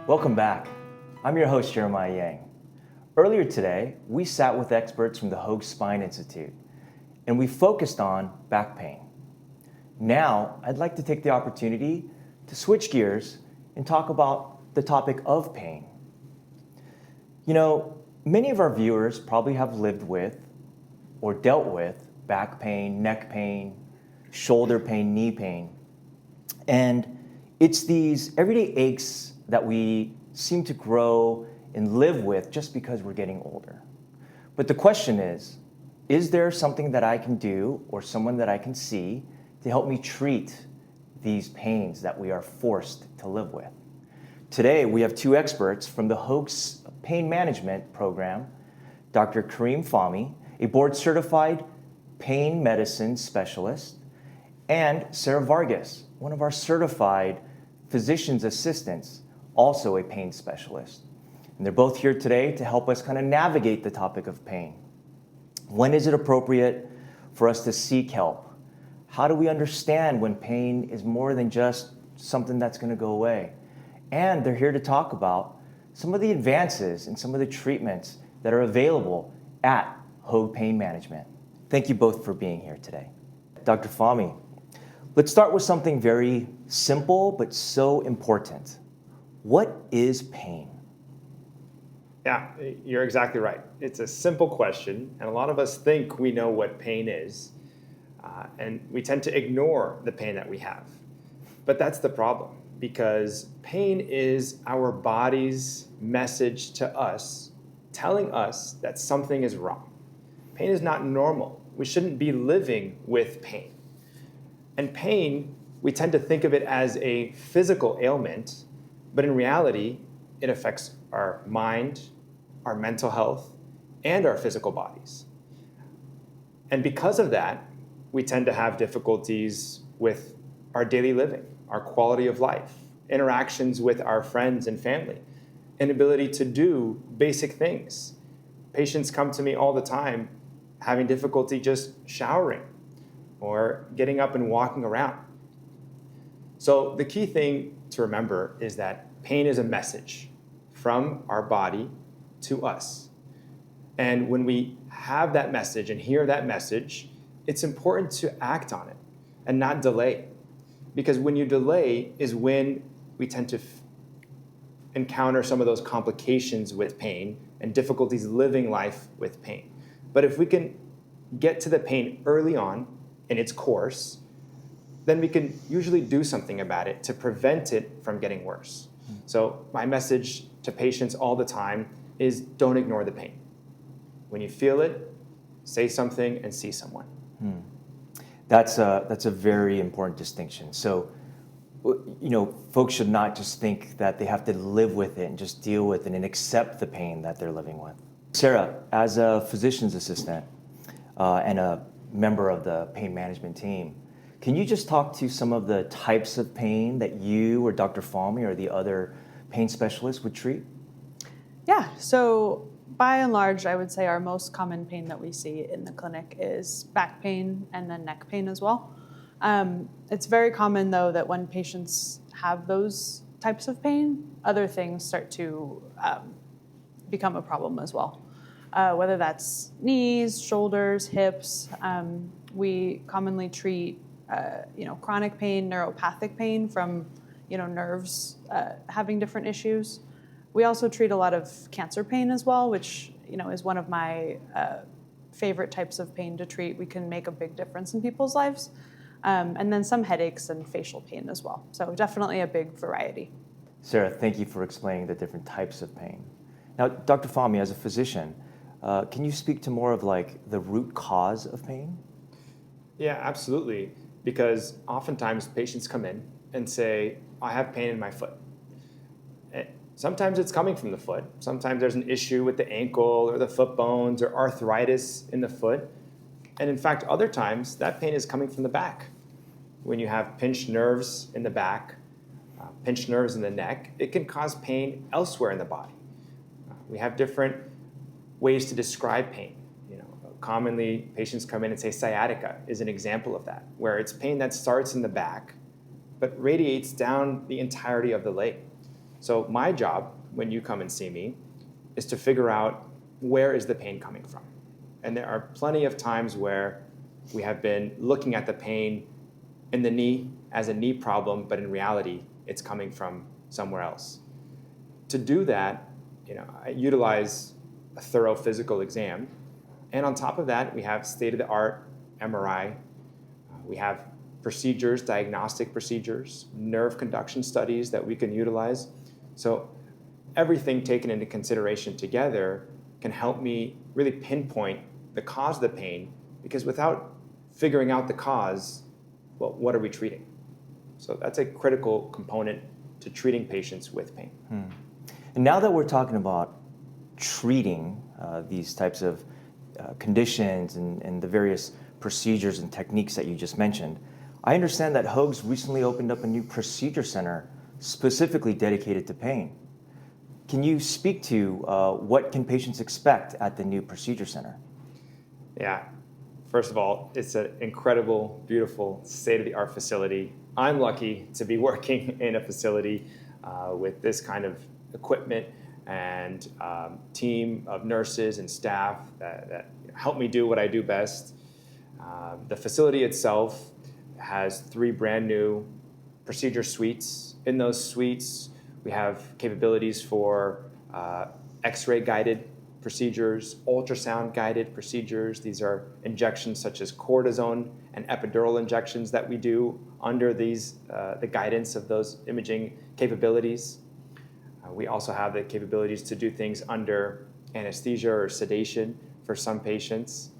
Welcome back. I'm your host, Jeremiah Yang. Earlier today, we sat with experts from the Hoag Spine Institute, and we focused on back pain. Now, I'd like to take the opportunity to switch gears and talk about the topic of pain. You know, many of our viewers probably have lived with or dealt with back pain, neck pain, shoulder pain, knee pain. And it's these everyday aches that we seem to grow and live with just because we're getting older. But the question is there something that I can do or someone that I can see to help me treat these pains that we are forced to live with? Today, we have two experts from the Hoag's Pain Management Program, Dr. Kareem Fahmy, a board-certified pain medicine specialist, and Sarah Vargas, one of our certified physician's assistants, also a pain specialist. And they're both here today to help us kind of navigate the topic of pain. When is it appropriate for us to seek help? How do we understand when pain is more than just something that's going to go away? And they're here to talk about some of the advances and some of the treatments that are available at Hoag Pain Management. Thank you both for being here today. Dr. Fahmy, let's start with something very simple but so important. What is pain? Yeah, you're exactly right. It's a simple question, and a lot of us think we know what pain is, and we tend to ignore the pain that we have. But that's the problem, because pain is our body's message to us, telling us that something is wrong. Pain is not normal. We shouldn't be living with pain. And pain, we tend to think of it as a physical ailment, but in reality, it affects our mind, our mental health, and our physical bodies. And because of that, we tend to have difficulties with our daily living, our quality of life, interactions with our friends and family, inability to do basic things. Patients come to me all the time having difficulty just showering or getting up and walking around. So the key thing to remember is that pain is a message from our body to us. And when we have that message and hear that message, it's important to act on it and not delay. Because when you delay is when we tend to encounter some of those complications with pain and difficulties living life with pain. But if we can get to the pain early on in its course, then we can usually do something about it to prevent it from getting worse. So my message to patients all the time is don't ignore the pain. When you feel it, say something and see someone. That's a very important distinction. So, you know, folks should not just think that they have to live with it and just deal with it and accept the pain that they're living with. Sarah, as a physician's assistant and a member of the pain management team, can you just talk to some of the types of pain that you or Dr. Fahmy or the other pain specialists would treat? Yeah, so by and large, I would say our most common pain that we see in the clinic is back pain and then neck pain as well. It's very common, though, that when patients have those types of pain, other things start to become a problem as well. Whether that's knees, shoulders, hips, we commonly treat chronic pain, neuropathic pain from nerves having different issues. We also treat a lot of cancer pain as well, which is one of my favorite types of pain to treat. We can make a big difference in people's lives. And then some headaches and facial pain as well. So definitely a big variety. Sarah, thank you for explaining the different types of pain. Now, Dr. Fahmy, as a physician, can you speak to more of like the root cause of pain? Yeah, absolutely. Because oftentimes patients come in and say, I have pain in my foot. Sometimes it's coming from the foot. Sometimes there's an issue with the ankle or the foot bones or arthritis in the foot. And in fact, other times that pain is coming from the back. When you have pinched nerves in the back, pinched nerves in the neck, it can cause pain elsewhere in the body. We have different ways to describe pain. Commonly, patients come in and say sciatica is an example of that, where it's pain that starts in the back but radiates down the entirety of the leg. So my job when you come and see me is to figure out where is the pain coming from. And there are plenty of times where we have been looking at the pain in the knee as a knee problem, but in reality, it's coming from somewhere else. To do that, I utilize a thorough physical exam. And on top of that, we have state-of-the-art MRI. We have procedures, diagnostic procedures, nerve conduction studies that we can utilize. So everything taken into consideration together can help me really pinpoint the cause of the pain, because without figuring out the cause, well, what are we treating? So that's a critical component to treating patients with pain. And now that we're talking about treating these types of conditions and the various procedures and techniques that you just mentioned, I understand that Hoag's recently opened up a new procedure center specifically dedicated to pain. Can you speak to what can patients expect at the new procedure center? Yeah, first of all, it's an incredible, beautiful, state-of-the-art facility. I'm lucky to be working in a facility with this kind of equipment and team of nurses and staff that help me do what I do best. The facility itself has 3 brand new procedure suites. In those suites, we have capabilities for X-ray guided procedures, ultrasound guided procedures. These are injections such as cortisone and epidural injections that we do under the guidance of those imaging capabilities. We also have the capabilities to do things under anesthesia or sedation for some patients.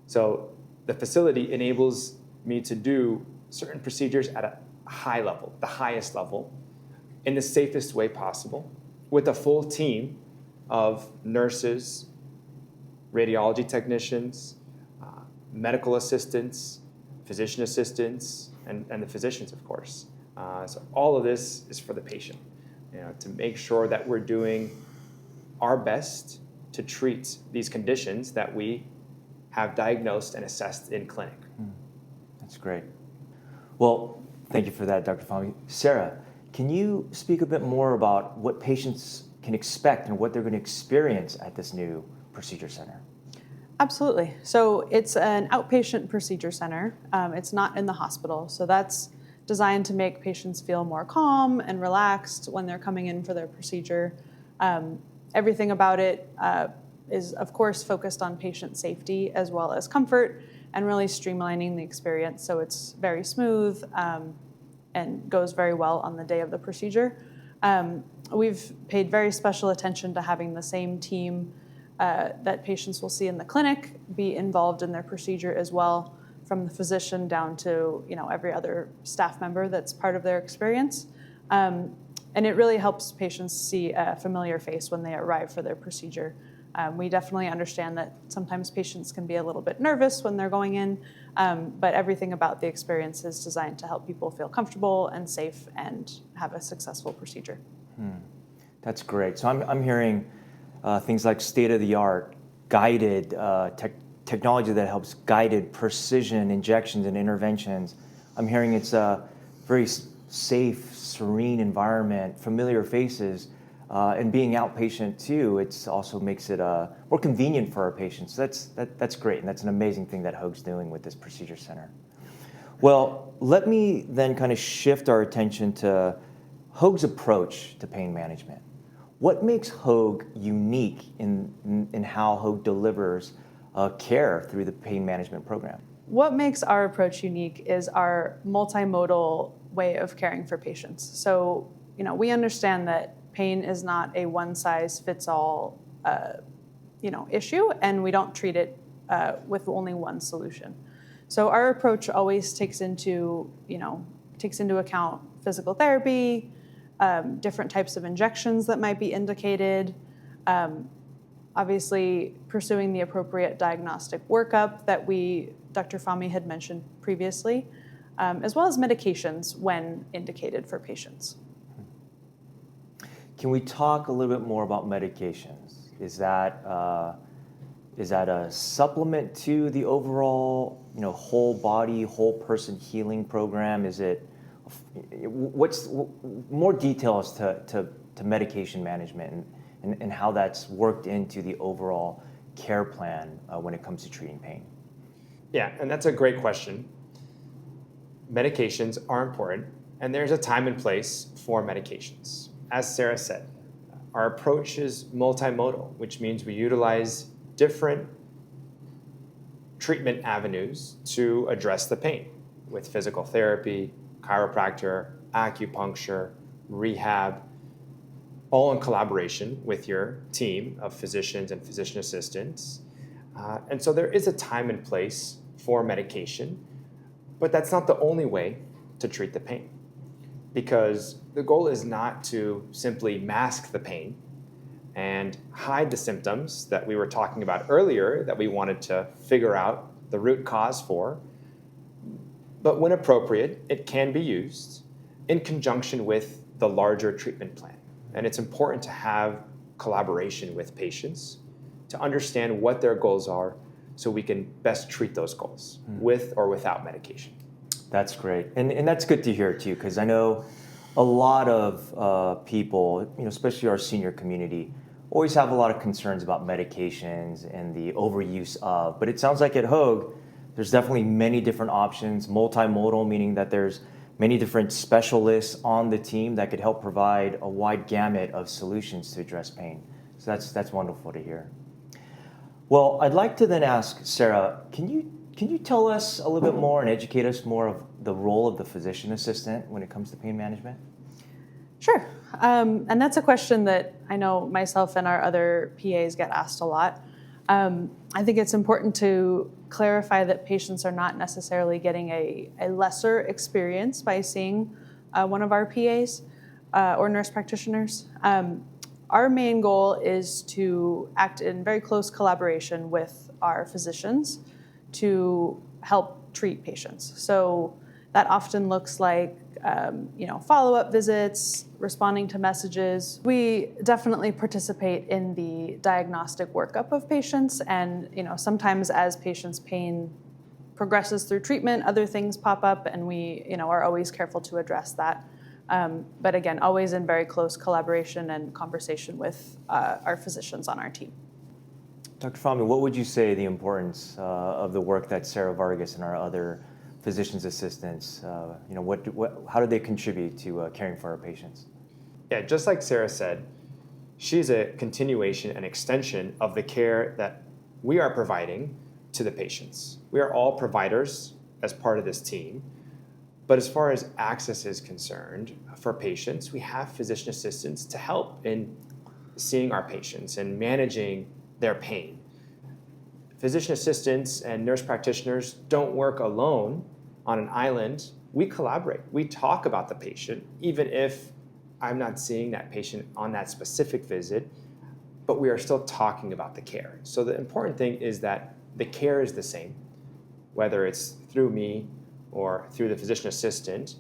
So the facility enables me to do certain procedures at a high level, the highest level, in the safest way possible, with a full team of nurses, radiology technicians, medical assistants, physician assistants, and the physicians, of course. So all of this is for the patient, to make sure that we're doing our best to treat these conditions that we have diagnosed and assessed in clinic. That's great. Well, thank you for that, Dr. Fahmy. Sarah, can you speak a bit more about what patients can expect and what they're going to experience at this new procedure center? Absolutely. So it's an outpatient procedure center. It's not in the hospital. So that's designed to make patients feel more calm and relaxed when they're coming in for their procedure. Everything about it is, of course, focused on patient safety as well as comfort and really streamlining the experience. So it's very smooth and goes very well on the day of the procedure. We've paid very special attention to having the same team that patients will see in the clinic be involved in their procedure as well, from the physician down to every other staff member that's part of their experience. And it really helps patients see a familiar face when they arrive for their procedure. We definitely understand that sometimes patients can be a little bit nervous when they're going in, but everything about the experience is designed to help people feel comfortable and safe and have a successful procedure. That's great. So I'm hearing things like state-of-the-art guided technology that helps guided precision injections and interventions. I'm hearing it's a very safe, serene environment, familiar faces, and being outpatient too. It also makes it more convenient for our patients. That's great, and that's an amazing thing that Hoag's doing with this procedure center. Well, let me then kind of shift our attention to Hoag's approach to pain management. What makes Hoag unique in how Hoag delivers care through the pain management program? What makes our approach unique is our multimodal way of caring for patients. So, we understand that pain is not a one-size-fits-all, issue, and we don't treat it with only one solution. So our approach always takes into account physical therapy, different types of injections that might be indicated, obviously pursuing the appropriate diagnostic workup that Dr. Fahmy had mentioned previously, as well as medications when indicated for patients. Can we talk a little bit more about medications? Is that a supplement to the overall, whole body, whole person healing program? Is it what's more details to to medication management and how that's worked into the overall care plan when it comes to treating pain? Yeah, and that's a great question. Medications are important, and there's a time and place for medications. As Sarah said, our approach is multimodal, which means we utilize different treatment avenues to address the pain with physical therapy, chiropractor, acupuncture, rehab, all in collaboration with your team of physicians and physician assistants. And so there is a time and place for medication, but that's not the only way to treat the pain, because the goal is not to simply mask the pain and hide the symptoms that we were talking about earlier that we wanted to figure out the root cause for. But when appropriate, it can be used in conjunction with the larger treatment plan. And it's important to have collaboration with patients to understand what their goals are so we can best treat those goals with or without medication. That's great. And that's good to hear too, because I know a lot of people, especially our senior community, always have a lot of concerns about medications and the overuse of. But it sounds like at Hoag, there's definitely many different options, multimodal, meaning that there's many different specialists on the team that could help provide a wide gamut of solutions to address pain. So that's wonderful to hear. Well, I'd like to then ask Sarah, can you tell us a little bit more and educate us more of the role of the physician assistant when it comes to pain management? Sure. And that's a question that I know myself and our other PAs get asked a lot. I think it's important to clarify that patients are not necessarily getting a lesser experience by seeing one of our PAs or nurse practitioners. Our main goal is to act in very close collaboration with our physicians to help treat patients. So that often looks like follow-up visits, responding to messages. We definitely participate in the diagnostic workup of patients, and sometimes as patients' pain progresses through treatment, other things pop up, and we are always careful to address that. But again, always in very close collaboration and conversation with our physicians on our team. Dr. Fahmy, what would you say the importance of the work that Sarah Vargas and our other physician's assistants, how do they contribute to caring for our patients? Yeah, just like Sarah said, she's a continuation and extension of the care that we are providing to the patients. We are all providers as part of this team, but as far as access is concerned for patients, we have physician assistants to help in seeing our patients and managing their pain. Physician assistants and nurse practitioners don't work alone on an island. We collaborate. We talk about the patient, even if I'm not seeing that patient on that specific visit, but we are still talking about the care. So the important thing is that the care is the same, whether it's through me or through the physician assistant.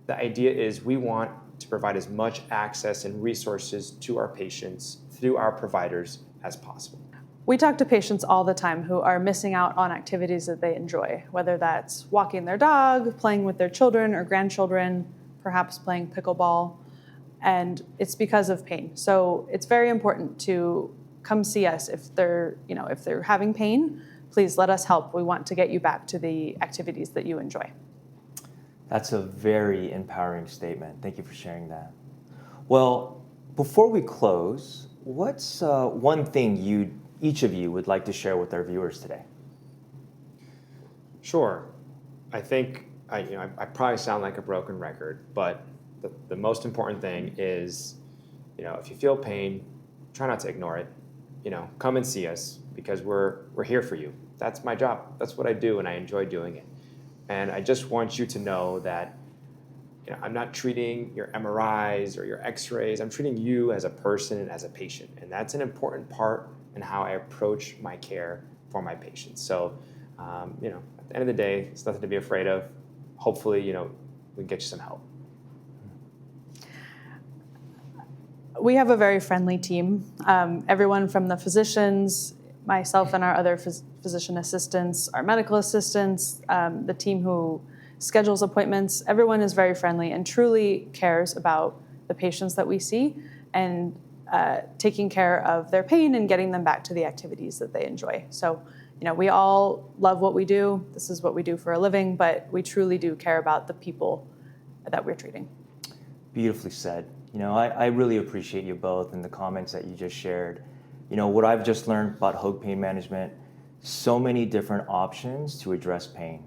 The idea is we want to provide as much access and resources to our patients through our providers as possible. We talk to patients all the time who are missing out on activities that they enjoy, whether that's walking their dog, playing with their children or grandchildren, perhaps playing pickleball, and it's because of pain. So it's very important to come see us if they're having pain. Please let us help. We want to get you back to the activities that you enjoy. That's a very empowering statement. Thank you for sharing that. Well, before we close, what's one thing each of you would like to share with our viewers today? Sure. I think I probably sound like a broken record, but the most important thing is, if you feel pain, try not to ignore it. Come and see us because we're here for you. That's my job. That's what I do, and I enjoy doing it. And I just want you to know that I'm not treating your MRIs or your X-rays. I'm treating you as a person and as a patient, and that's an important part in how I approach my care for my patients. So, at the end of the day, it's nothing to be afraid of. Hopefully, we can get you some help. We have a very friendly team. Everyone from the physicians, myself and our other physician assistants, our medical assistants, the team who schedules appointments, everyone is very friendly and truly cares about the patients that we see and taking care of their pain and getting them back to the activities that they enjoy. So, we all love what we do. This is what we do for a living, but we truly do care about the people that we're treating. Beautifully said. I really appreciate you both and the comments that you just shared. What I've just learned about Hoag Pain Management, so many different options to address pain.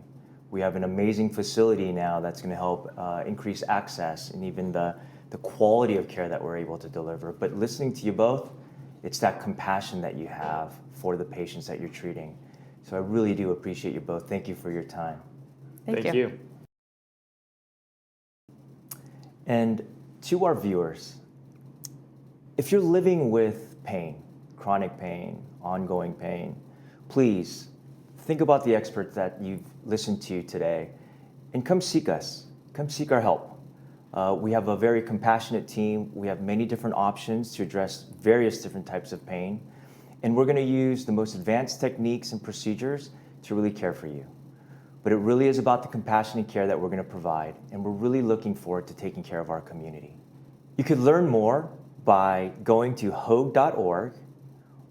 We have an amazing facility now that's going to help increase access and even the quality of care that we're able to deliver. But listening to you both, it's that compassion that you have for the patients that you're treating. So I really do appreciate you both. Thank you for your time. Thank you. And to our viewers, if you're living with pain, chronic pain, ongoing pain, please think about the experts that you've listened to today and come seek us. Come seek our help. We have a very compassionate team. We have many different options to address various different types of pain. And we're going to use the most advanced techniques and procedures to really care for you. But it really is about the compassionate care that we're going to provide. And we're really looking forward to taking care of our community. You could learn more by going to hoag.org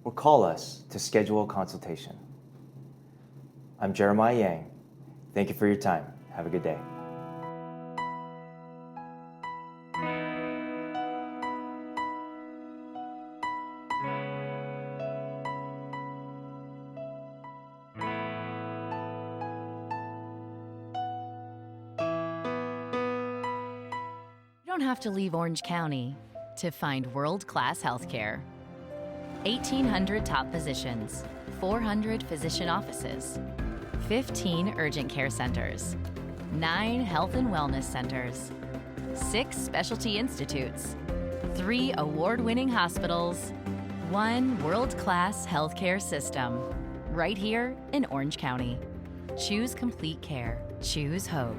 or call us to schedule a consultation. I'm Jeremiah Yang. Thank you for your time. Have a good day. You don't have to leave Orange County to find world-class healthcare. 1,800 top physicians, 400 physician offices, 15 urgent care centers, 9 health and wellness centers, 6 specialty institutes, 3 award-winning hospitals, 1 world-class healthcare system, right here in Orange County. Choose complete care. Choose Hoag.